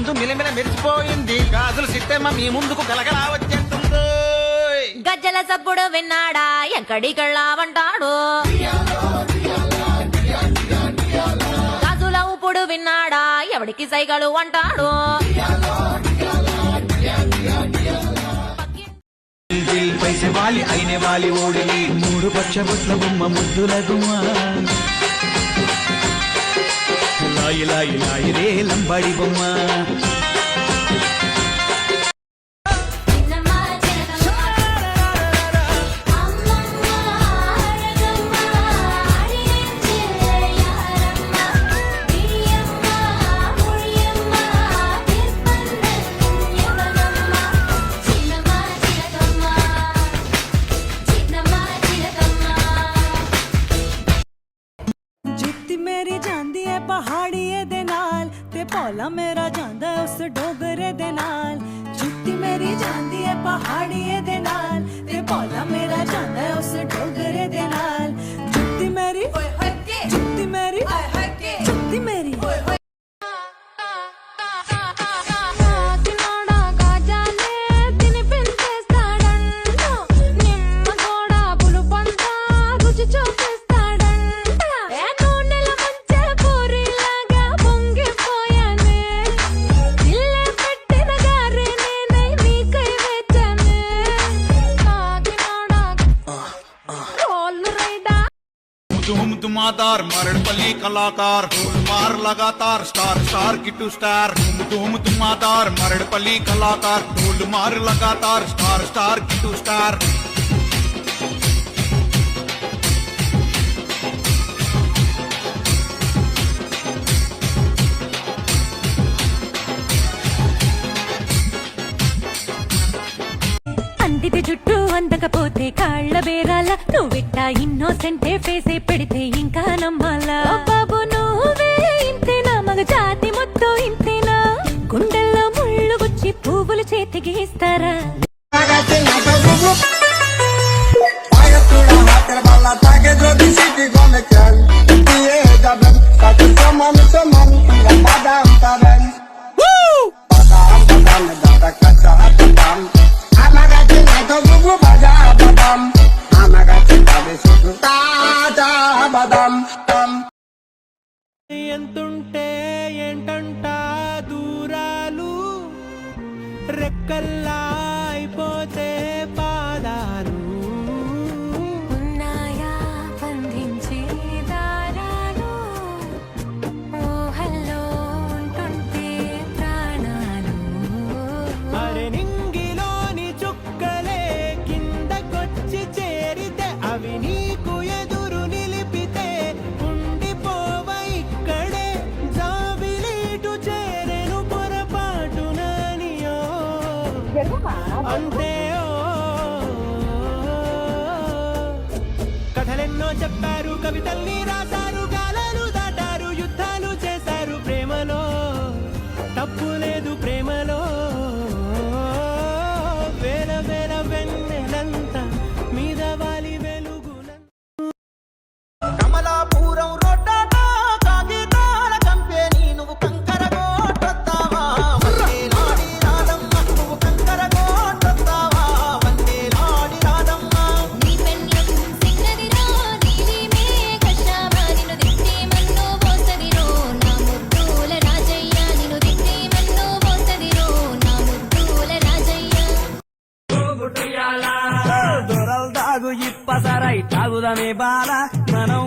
ముందు మిలమిల మెరిసిపోయింది గాజుల సిట్టమ్మ మీ ముందుకు గలగలా వచ్చేస్తుంది గజ్జల సప్పుడు విన్నాడా ఎక్కడికెళ్ళావంటాడు గాజుల ఉప్పుడు విన్నాడా ఎవడికి సైగలు అంటాడు పైసే వాలి అయినే వాలి ఓడిలి 3 పచ్చబొట్ల బొమ్మ ముద్దుల గుమ్మ లాయి లాయి లాయి రే లంబాడి బొమ్మ मेरी जांदी है पहाड़िए दे नाल ते भोला मेरा जांदा है उस डोगरे दे नाल जुत्ती मेरी जांदी है पहाड़िए दे नाल ते भोला मेरा जांदा है उस डोगरे दे नाल जुत्ती मेरी जुत्ती मेरी जुत्ती मेरी धूमधुमादार मरड़पल्ली कलाकार मार लगातार स्टार स्टार किट्टू स्टार धूमधुमादार मरड़पल्ली कलाकार ढोल मार लगातार स्टार स्टार किट्टू स्टार అందితే జుట్టు అందకపోతే కాళ్ళ బేరాల నువ్విట్టా ఇన్నోసెంటే ఫేసే పెడితే ఇంకా నమ్మాలా బాబు నువ్వే ఇంతేనా మగ జాతి మొత్తం ఇంతేనా గుండెల్లో ముళ్ళు గుచ్చి పువ్వులు చేతికి ఇస్తారా ఎంతుంటే ఏంటంట దూరాలు రెక్కల్లా అయిపోతే పాదాలు ఉన్నాయా బంధించే దారాలు ఊహల్లో ఉంటుంటే ప్రాణాలు అరే నింగిలోని చుక్కలే కిందకొచ్చి చేరితే అవి నీకు ఎదురు నిలిపితే ఉండిపోవ ఇక్కడే జాబిలీటు చేరెను పొరపాటుననియో అంటే కథలెన్నో చెప్పారు కవితల్ని రాశారు గాలాలు దాటారు యుద్ధాలు చేశారు ప్రేమలో తప్పు లేదు ప్రేమలో వేల వేల వెన్నెలంతా మీద వాలి వెలుగులంతా కమలాపురం రోడ్డాట కాగితాల కంపెనీ నువ్వు కంకర గోటొత్తావా వందేలాడి రాదమ్మ నువ్వు కంకర గోటొత్తావా వందేలాడి రాదమ్మ నీ పెన్యం సిగ్నదిరో నీలిమే కృష్ణమా నిన్ను దిక్కే మన్నో పోసదిరో నా ముద్దుల రాజయ్య నిన్ను దిక్కే మన్నో పోసదిరో నా ముద్దుల రాజయ్య దొరల్ దాగు ఇప్పసరై తాగుదమే బాల మనం